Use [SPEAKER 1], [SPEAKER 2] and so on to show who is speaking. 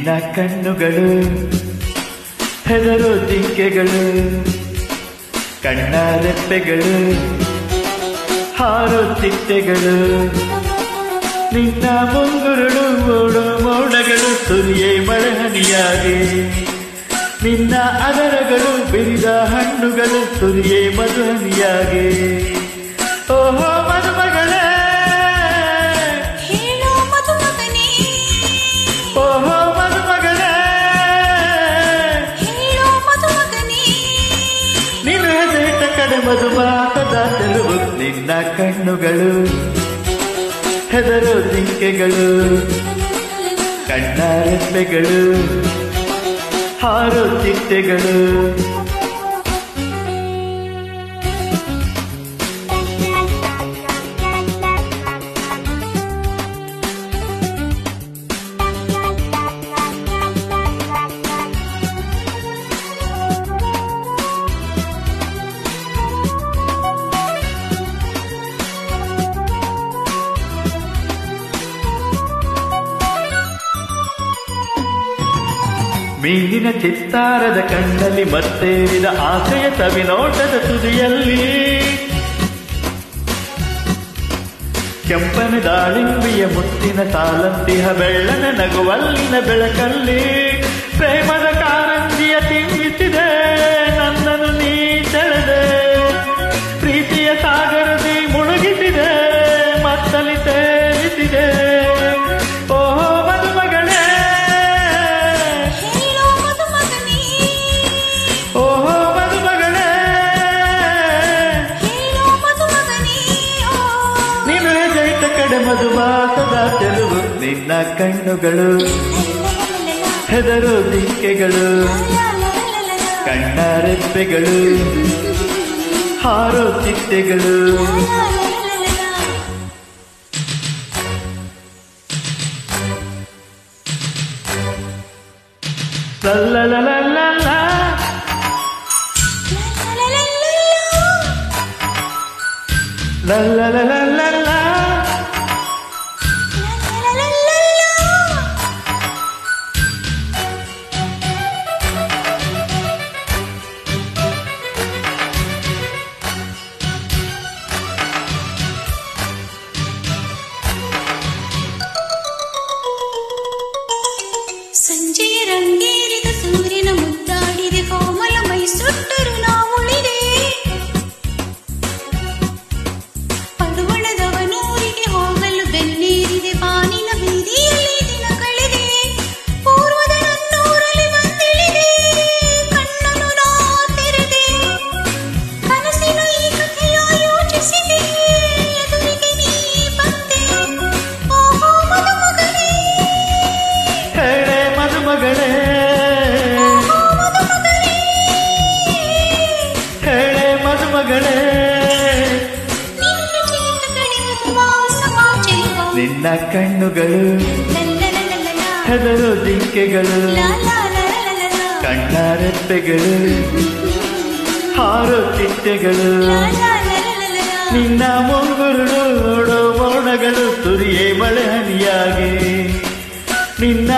[SPEAKER 1] ನಿನ್ನ ಕಣ್ಣುಗಳು ಹೆದರೋ ಜಿಂಕೆಗಳು, ಕಣ್ಣಾರೆಪ್ಪೆಗಳು ಹಾರೋ ಚಿಟ್ಟೆಗಳು, ನಿನ್ನ ಮುಂಗುರುಳು ಓಡೋ ಮೋಡಗಳು ಸುರಿಯೇ ಮಳೆ ಹನಿಯಾಗಿ, ನಿನ್ನ ಅದರಗಳು ಬಿರಿದ ಹಣ್ಣುಗಳು ಸುರಿಯೇ ಮಧುಹನಿಯಾಗಿ. ಓಹೋ ಮದುಮಗಳೇ,
[SPEAKER 2] ಹೇಳೋ ಮದುಮಗನೇ,
[SPEAKER 1] ಓಹೋ ಮದುಮಗಳೇ,
[SPEAKER 2] ಹೇಳೋ ಮದುಮಗನೇ,
[SPEAKER 1] ನೀನು ಹೆಸರಿಟ್ಟ ಕಡೆ ಮಧುಮಾಸದ ಚೆಲುವು. ನಿನ್ನ ಕಣ್ಣುಗಳು ಹೆದರೋ ಜಿಂಕೆಗಳು, ಕಣ್ಣಾರೆಪ್ಪೆಗಳು ಹಾರೋ ಚಿಟ್ಟೆಗಳು. ಮೀನಿನ ಚಿತ್ತಾರದ ಕಣ್ಣಲ್ಲಿ ಮತ್ತೇರಿದ ಆಸೆಯ ಸವಿನೋಟದ ತುದಿಯಲ್ಲಿ, ಕೆಂಪನ ದಾಳಿಂಬಿಯ ಮುತ್ತಿನ ಸಾಲಂತಿಹ ಬೆಳ್ಳನ ನಗುವಲ್ಲಿನ ಬೆಳಕಲ್ಲಿ, ಪ್ರೇಮದ ಕಾರಂಜಿಯ ತಿಮ್ಮಿಸಿದೆ ನನ್ನನ್ನು ನೀ ಸೆಳೆದೆ, ಪ್ರೀತಿಯ ಸಾಗರದಿ ಮುಳುಗಿಸಿದೆ ಮತ್ತಲಿ ತೇಲಿಸಿದೆ. ಓಹೋ ಮದುಮಗಳೇ, ಓಹೋ ಮದುಮಗಳೇ, ನೀನು ಹೆದರಿಟ್ಟ ಕಡೆ ಮಧುಮಾಸದ ಚೆಲುವು. ನಿನ್ನ ಕಣ್ಣುಗಳು ಹೆದರೋ ಜಿಂಕೆಗಳು, ಕಣ್ಣಾರೆಪ್ಪೆಗಳು ಹಾರೋ ಚಿಟ್ಟೆಗಳು. ಲಲ್ಲಲಲಲಲ, ಲಲ್ಲಲಲಲ,
[SPEAKER 2] ಸಂಜೆಯ ರಂಗೇರಿದ ಸೂರ್ಯನ ಮುದ್ದಾಡಿದೆ, ಕೋಮಲ ಮೈ ಸುಟ್ಟರು ನಾವುಳಿದೆ, ಪಡುವಣದವನೂರಿಗೆ ಹೋಗಲು ಬೆನ್ನೇರಿದೆ, ಬಾನಿನ ಬೀದಿಯಲ್ಲಿ ದಿನ ಕಳೆದೆ, ಪೂರ್ವದ ನನ್ನೂರಲ್ಲಿ ಬಂದಿಳಿದೆ, ಕಣ್ಣನ್ನು ನಾ ತೆರೆದೆ, ಕನಸಿನ ಈ ಕಥೆಯ ಯೋಚಿಸಿದೆ, ಎದುರಿಗೆ ನೀ ಬಂದೆ. ಓಹೋ ಮದುಮಗನೇ,
[SPEAKER 1] ಹೇಳೆ ಮದುಮಗಳೇ, ಹೇಳೆ ಮದುಮಗಳೇ, ನಿನ್ನ ಕಣ್ಣುಗಳು ಹೆದರೋ ಜಿಂಕೆಗಳು, ಕಣ್ಣಾರೆಪ್ಪೆಗಳು ಹಾರೋ ಚಿಟ್ಟೆಗಳು, ನಿನ್ನ ಮುಂಗುರುಳು ಓಡೋ ಮೋಡಗಳು ಸುರಿಯೇ ಮಳೆ ಹನಿಯಾಗಿ, ನಿನ್ನ